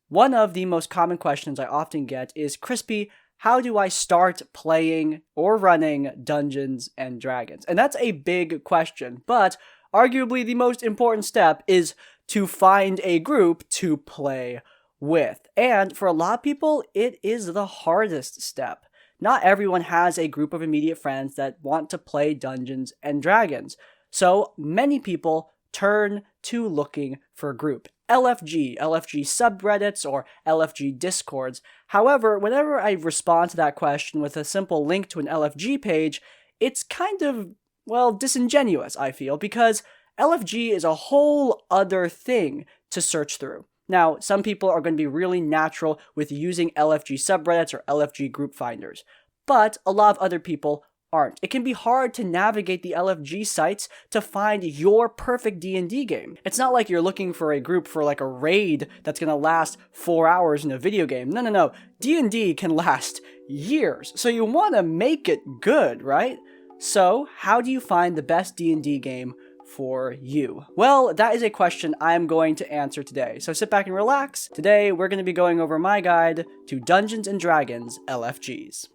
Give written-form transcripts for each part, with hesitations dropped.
One of the most common questions I often get is, Crispy, how do I start playing or running Dungeons and Dragons? And that's a big question, but arguably the most important step is to find a group to play with. And for a lot of people, it is the hardest step. Not everyone has a group of immediate friends that want to play Dungeons and Dragons. So many people turn to looking for a group. LFG subreddits, or LFG discords. However, whenever I respond to that question with a simple link to an LFG page, it's kind of, well, disingenuous, I feel, because LFG is a whole other thing to search through. Now, some people are going to be really natural with using LFG subreddits or LFG group finders, but a lot of other people aren't. It can be hard to navigate the LFG sites to find your perfect D&D game. It's not like you're looking for a group for like a raid that's going to last 4 hours in a video game. No. D&D can last years, so you want to make it good, right? So, how do you find the best D&D game for you? Well, that is a question I'm going to answer today. So sit back and relax. Today, we're going to be going over my guide to Dungeons and Dragons LFGs.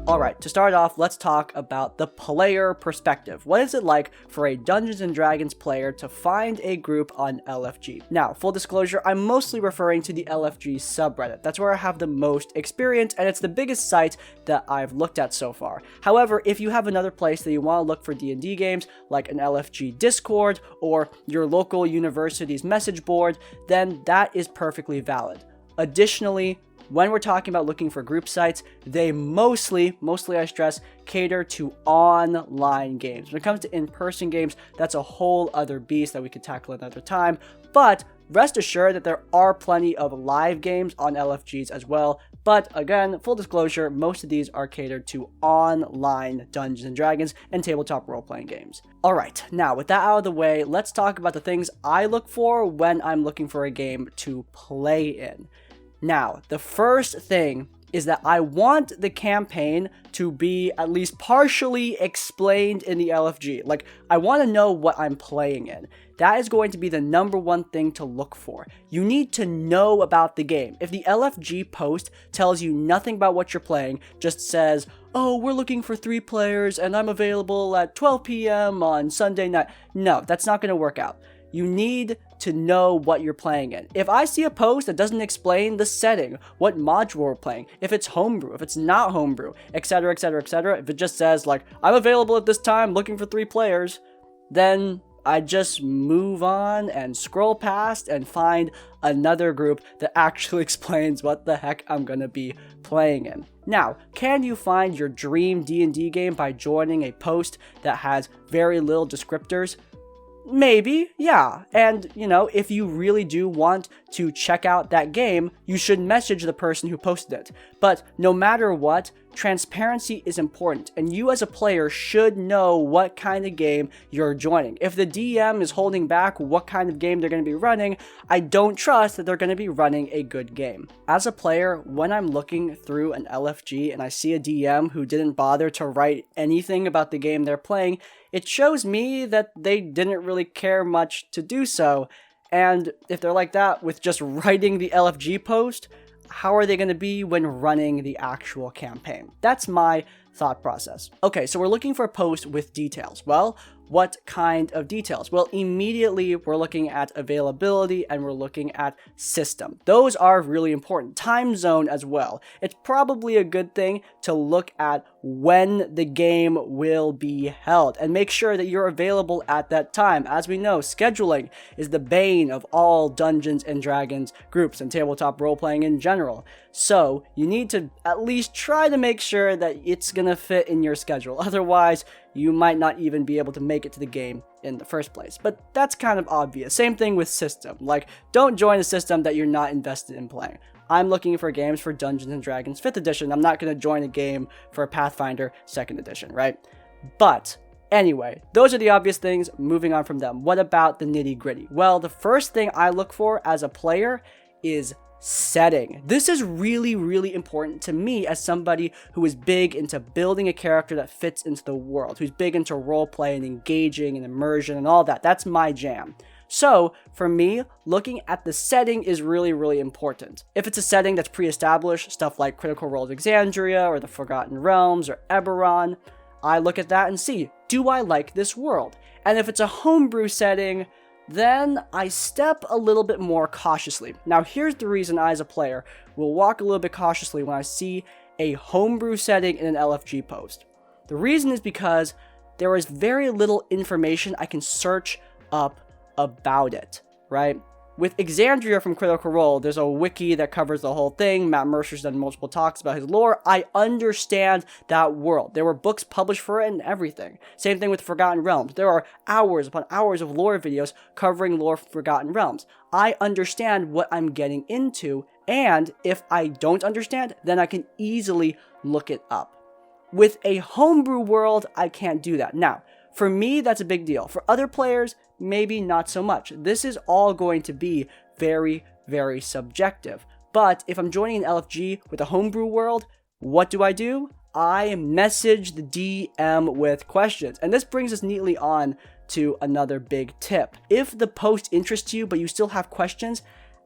Alright, to start off, let's talk about the player perspective. What is it like for a Dungeons & Dragons player to find a group on LFG? Now, full disclosure, I'm mostly referring to the LFG subreddit. That's where I have the most experience, and it's the biggest site that I've looked at so far. However, if you have another place that you want to look for D&D games, like an LFG Discord, or your local university's message board, then that is perfectly valid. Additionally, when we're talking about looking for group sites, they mostly I stress, cater to online games. When it comes to in-person games, that's a whole other beast that we could tackle another time. But rest assured that there are plenty of live games on LFGs as well. But again, full disclosure, most of these are catered to online Dungeons and Dragons and tabletop role-playing games. Alright, now with that out of the way, let's talk about the things I look for when I'm looking for a game to play in. Now, the first thing is that I want the campaign to be at least partially explained in the LFG. Like, I want to know what I'm playing in. That is going to be the number one thing to look for. You need to know about the game. If the LFG post tells you nothing about what you're playing, just says, oh, we're looking for 3 players and I'm available at 12 p.m. on Sunday night. No, that's not going to work out. You need to know what you're playing in. If I see a post that doesn't explain the setting, what module we're playing, if it's homebrew, if it's not homebrew, etc., if it just says, like, I'm available at this time looking for 3 players, then I just move on and scroll past and find another group that actually explains what the heck I'm gonna be playing in. Now, can you find your dream D&D game by joining a post that has very little descriptors? Maybe, yeah. And, if you really do want to check out that game, you should message the person who posted it. But no matter what, transparency is important, and you as a player should know what kind of game you're joining. If the DM is holding back what kind of game they're going to be running, I don't trust that they're going to be running a good game. As a player, when I'm looking through an LFG and I see a DM who didn't bother to write anything about the game they're playing, it shows me that they didn't really care much to do so. And if they're like that with just writing the LFG post, how are they going to be when running the actual campaign? That's my thought process. Okay, so we're looking for a post with details. Well, what kind of details? Well, immediately we're looking at availability and we're looking at system. Those are really important. Time zone as well. It's probably a good thing to look at when the game will be held and make sure that you're available at that time. As we know, scheduling is the bane of all Dungeons and Dragons groups and tabletop role-playing in general. So you need to at least try to make sure that it's gonna fit in your schedule. Otherwise, you might not even be able to make it to the game in the first place. But that's kind of obvious. Same thing with system. Like, don't join a system that you're not invested in playing. I'm looking for games for Dungeons and Dragons 5th edition. I'm not going to join a game for Pathfinder 2nd edition, right? But anyway, those are the obvious things. Moving on from them. What about the nitty gritty? Well, the first thing I look for as a player is setting. This is really, really important to me as somebody who is big into building a character that fits into the world, who's big into roleplay and engaging and immersion and all that. That's my jam. So, for me, looking at the setting is really, really important. If it's a setting that's pre-established, stuff like Critical Role Exandria or the Forgotten Realms or Eberron, I look at that and see, do I like this world? And if it's a homebrew setting, then I step a little bit more cautiously. Now, here's the reason I, as a player, will walk a little bit cautiously when I see a homebrew setting in an LFG post. The reason is because there is very little information I can search up about it, right? With Exandria from Critical Role, there's a wiki that covers the whole thing. Matt Mercer's done multiple talks about his lore. I understand that world. There were books published for it and everything. Same thing with Forgotten Realms. There are hours upon hours of lore videos covering lore for Forgotten Realms. I understand what I'm getting into, and if I don't understand, then I can easily look it up. With a homebrew world, I can't do that. Now, for me, that's a big deal. For other players, maybe not so much. This is all going to be very, very subjective. But if I'm joining an LFG with a homebrew world, what do? I message the DM with questions. And this brings us neatly on to another big tip. If the post interests you, but you still have questions,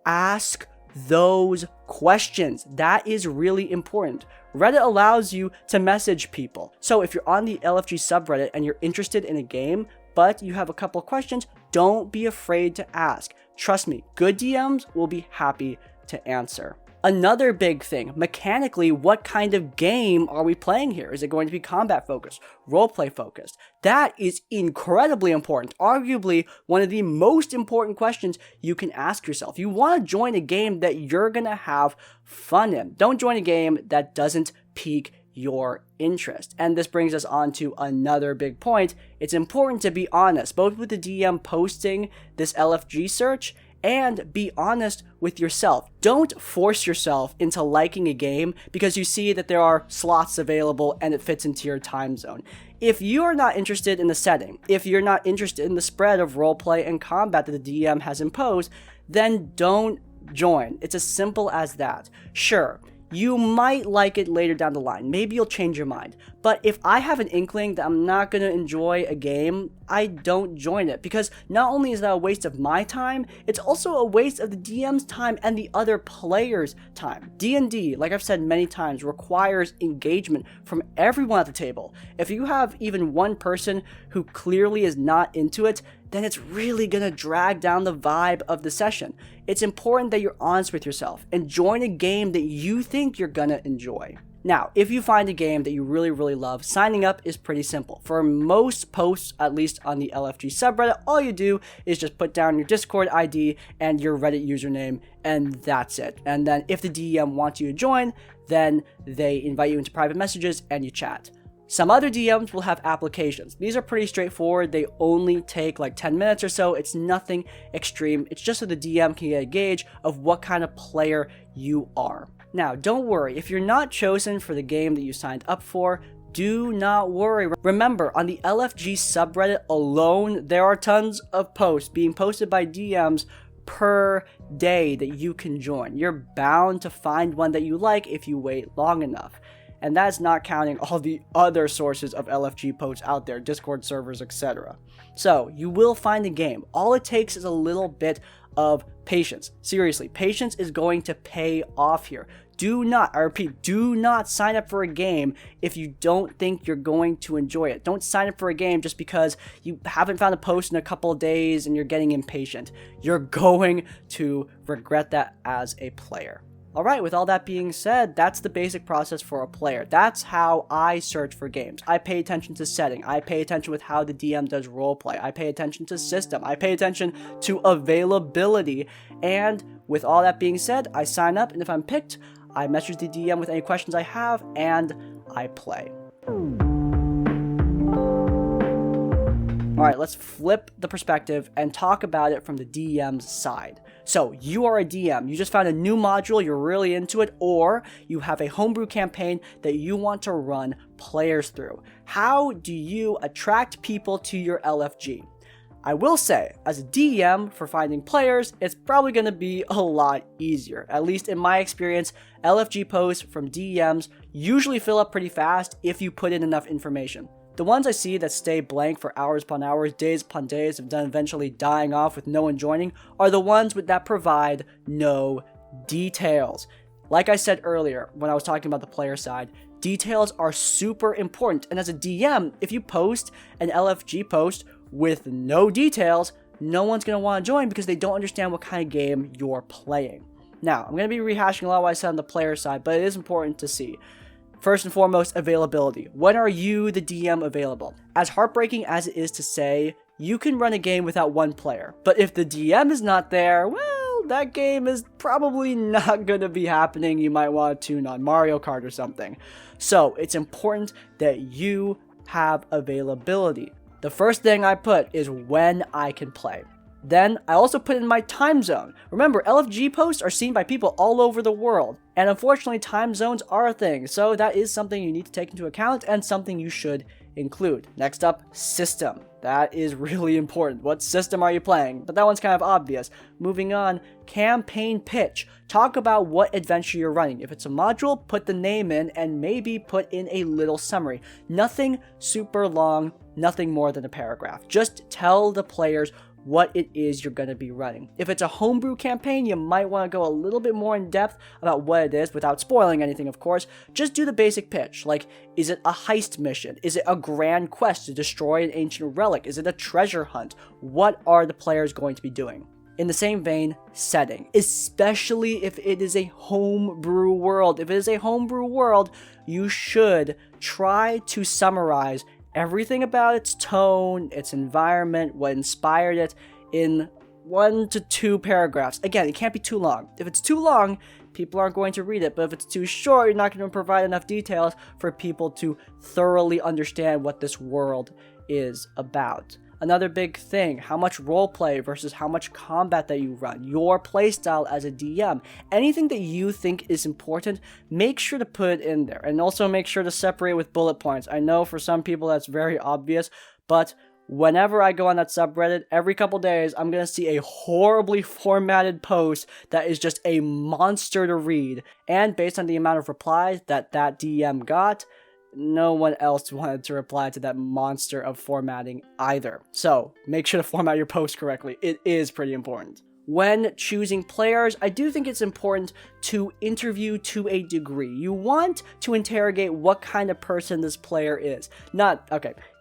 ask those questions. That is really important. Reddit allows you to message people. So if you're on the LFG subreddit and you're interested in a game, but you have a couple questions, don't be afraid to ask. Trust me, good DMs will be happy to answer. Another big thing, mechanically, what kind of game are we playing here? Is it going to be combat focused, roleplay focused? That is incredibly important. Arguably, one of the most important questions you can ask yourself. You want to join a game that you're going to have fun in. Don't join a game that doesn't pique your interest. And this brings us on to another big point. It's important to be honest, both with the DM posting this LFG search and be honest with yourself. Don't force yourself into liking a game because you see that there are slots available and it fits into your time zone. If you're not interested in the setting, if you're not interested in the spread of roleplay and combat that the DM has imposed, then don't join. It's as simple as that. Sure, you might like it later down the line. Maybe you'll change your mind. But if I have an inkling that I'm not going to enjoy a game, I don't join it. Because not only is that a waste of my time, it's also a waste of the DM's time and the other players' time. D&D, like I've said many times, requires engagement from everyone at the table. If you have even one person who clearly is not into it, then it's really gonna drag down the vibe of the session. It's important that you're honest with yourself and join a game that you think you're gonna enjoy. Now, if you find a game that you really, really love, signing up is pretty simple. For most posts, at least on the LFG subreddit, all you do is just put down your Discord ID and your Reddit username, and that's it. And then if the DM wants you to join, then they invite you into private messages and you chat. Some other DMs will have applications. These are pretty straightforward. They only take like 10 minutes or so. It's nothing extreme. It's just so the DM can get a gauge of what kind of player you are. Now, don't worry. If you're not chosen for the game that you signed up for, do not worry. Remember, on the LFG subreddit alone, there are tons of posts being posted by DMs per day that you can join. You're bound to find one that you like if you wait long enough. And that's not counting all the other sources of LFG posts out there, Discord servers, etc. So, you will find a game. All it takes is a little bit of patience. Seriously, patience is going to pay off here. Do not, I repeat, do not sign up for a game if you don't think you're going to enjoy it. Don't sign up for a game just because you haven't found a post in a couple of days and you're getting impatient. You're going to regret that as a player. Alright, with all that being said, that's the basic process for a player. That's how I search for games. I pay attention to setting. I pay attention with how the DM does roleplay. I pay attention to system. I pay attention to availability. And with all that being said, I sign up, and if I'm picked, I message the DM with any questions I have, and I play. Alright, let's flip the perspective and talk about it from the DM's side. So, you are a DM, you just found a new module, you're really into it, or you have a homebrew campaign that you want to run players through. How do you attract people to your LFG? I will say, as a DM for finding players, it's probably going to be a lot easier. At least in my experience, LFG posts from DMs usually fill up pretty fast if you put in enough information. The ones I see that stay blank for hours upon hours, days upon days, and then eventually dying off with no one joining are the ones that provide no details. Like I said earlier when I was talking about the player side, details are super important, and as a DM, if you post an LFG post with no details, no one's going to want to join because they don't understand what kind of game you're playing. Now, I'm going to be rehashing a lot of what I said on the player side, but it is important to see. First and foremost, availability. When are you, the DM, available? As heartbreaking as it is to say, you can run a game without one player, but if the DM is not there, well, that game is probably not going to be happening. You might want to tune on Mario Kart or something. So, it's important that you have availability. The first thing I put is when I can play. Then, I also put in my time zone. Remember, LFG posts are seen by people all over the world. And unfortunately, time zones are a thing. So that is something you need to take into account and something you should include. Next up, system. That is really important. What system are you playing? But that one's kind of obvious. Moving on, campaign pitch. Talk about what adventure you're running. If it's a module, put the name in and maybe put in a little summary. Nothing super long, nothing more than a paragraph. Just tell the players what it is you're going to be running. If it's a homebrew campaign, you might want to go a little bit more in depth about what it is without spoiling anything, of course. Just do the basic pitch, like, is it a heist mission? Is it a grand quest to destroy an ancient relic? Is it a treasure hunt? What are the players going to be doing? In the same vein, setting, especially if it is a homebrew world. If it is a homebrew world, you should try to summarize everything about its tone, its environment, what inspired it in 1 to 2 paragraphs. Again, it can't be too long. If it's too long, people aren't going to read it, but if it's too short, you're not going to provide enough details for people to thoroughly understand what this world is about. Another big thing, how much roleplay versus how much combat that you run, your playstyle as a DM. Anything that you think is important, make sure to put it in there. And also make sure to separate with bullet points. I know for some people that's very obvious, but whenever I go on that subreddit, every couple days, I'm going to see a horribly formatted post that is just a monster to read. And based on the amount of replies that DM got, no one else wanted to reply to that monster of formatting either. So, make sure to format your post correctly. It is pretty important. When choosing players, I do think it's important to interview to a degree. You want to interrogate what kind of person this player is.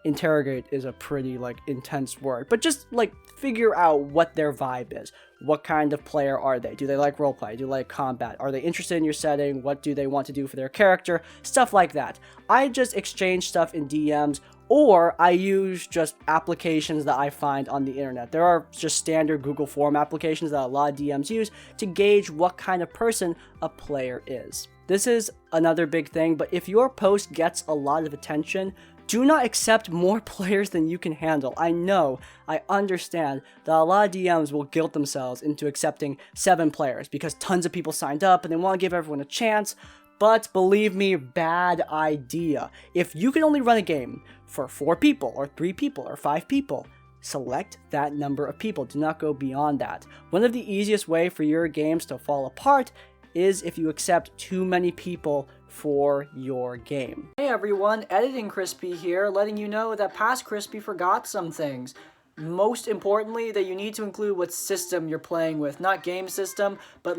Interrogate is a pretty, intense word, but just, figure out what their vibe is. What kind of player are they? Do they like roleplay? Do they like combat? Are they interested in your setting? What do they want to do for their character? Stuff like that. I just exchange stuff in DMs, or I use just applications that I find on the internet. There are just standard Google Form applications that a lot of DMs use to gauge what kind of person a player is. This is another big thing, but if your post gets a lot of attention, do not accept more players than you can handle. I understand that a lot of DMs will guilt themselves into accepting 7 players because tons of people signed up and they want to give everyone a chance, but believe me, bad idea. If you can only run a game for 4 people or 3 people or 5 people, select that number of people. Do not go beyond that. One of the easiest ways for your games to fall apart is if you accept too many people for your game. Hey everyone, Editing Crispy here, letting you know that Past Crispy forgot some things. Most importantly, that you need to include what system you're playing with. Not game system, but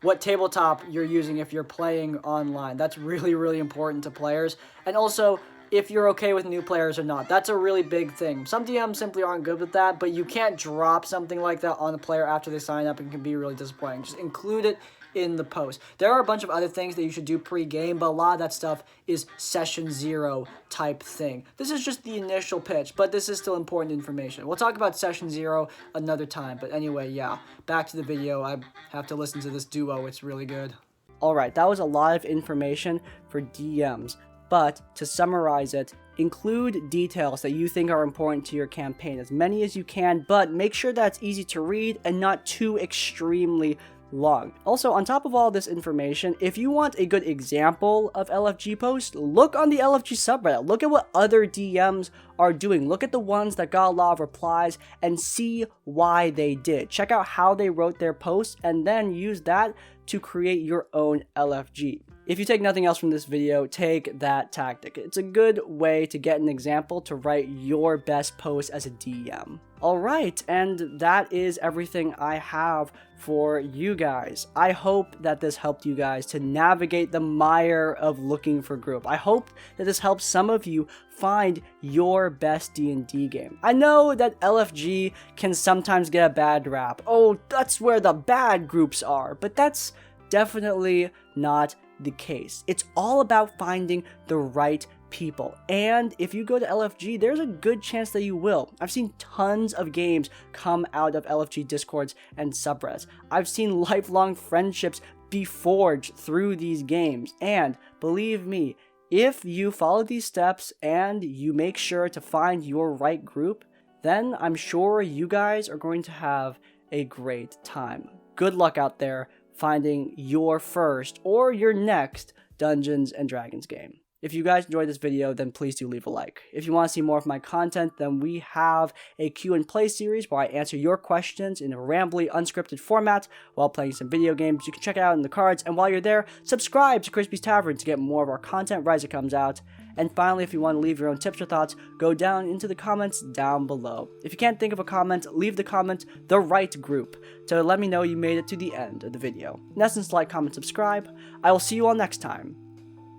what tabletop you're using if you're playing online. That's really, really important to players. And also, if you're okay with new players or not. That's a really big thing. Some DMs simply aren't good with that, but you can't drop something like that on a player after they sign up and it can be really disappointing. Just include it in the post. There are a bunch of other things that you should do pre-game, but a lot of that stuff is session 0 type thing. This is just the initial pitch, but this is still important information. We'll talk about session 0 another time, but anyway, yeah, back to the video. I have to listen to this duo, it's really good. Alright, that was a lot of information for DMs, but to summarize it, include details that you think are important to your campaign, as many as you can, but make sure that's easy to read and not too extremely long. Also, on top of all this information, if you want a good example of LFG posts, look on the LFG subreddit. Look at what other DMs are doing. Look at the ones that got a lot of replies and see why they did. Check out how they wrote their posts and then use that to create your own LFG. If you take nothing else from this video, take that tactic. It's a good way to get an example to write your best post as a DM. Alright, and that is everything I have for you guys. I hope that this helped you guys to navigate the mire of looking for group. I hope that this helps some of you find your best D&D game. I know that LFG can sometimes get a bad rap. Oh, that's where the bad groups are, but that's definitely not the case. It's all about finding the right people, and if you go to LFG, there's a good chance that you will. I've seen tons of games come out of LFG discords and subreddits. I've seen lifelong friendships be forged through these games, and believe me, if you follow these steps and you make sure to find your right group, then I'm sure you guys are going to have a great time. Good luck out there finding your first or your next Dungeons and Dragons game. If you guys enjoyed this video, then please do leave a like. If you want to see more of my content, then we have a Q and Play series where I answer your questions in a rambly, unscripted format while playing some video games. You can check it out in the cards, and while you're there, subscribe to Crispy's Tavern to get more of our content right as it comes out. And finally, if you want to leave your own tips or thoughts, go down into the comments down below. If you can't think of a comment, leave the comment the right group to let me know you made it to the end of the video. In essence, like, comment, subscribe. I will see you all next time.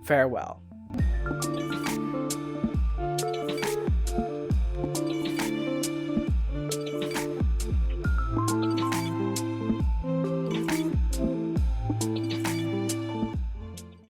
Farewell.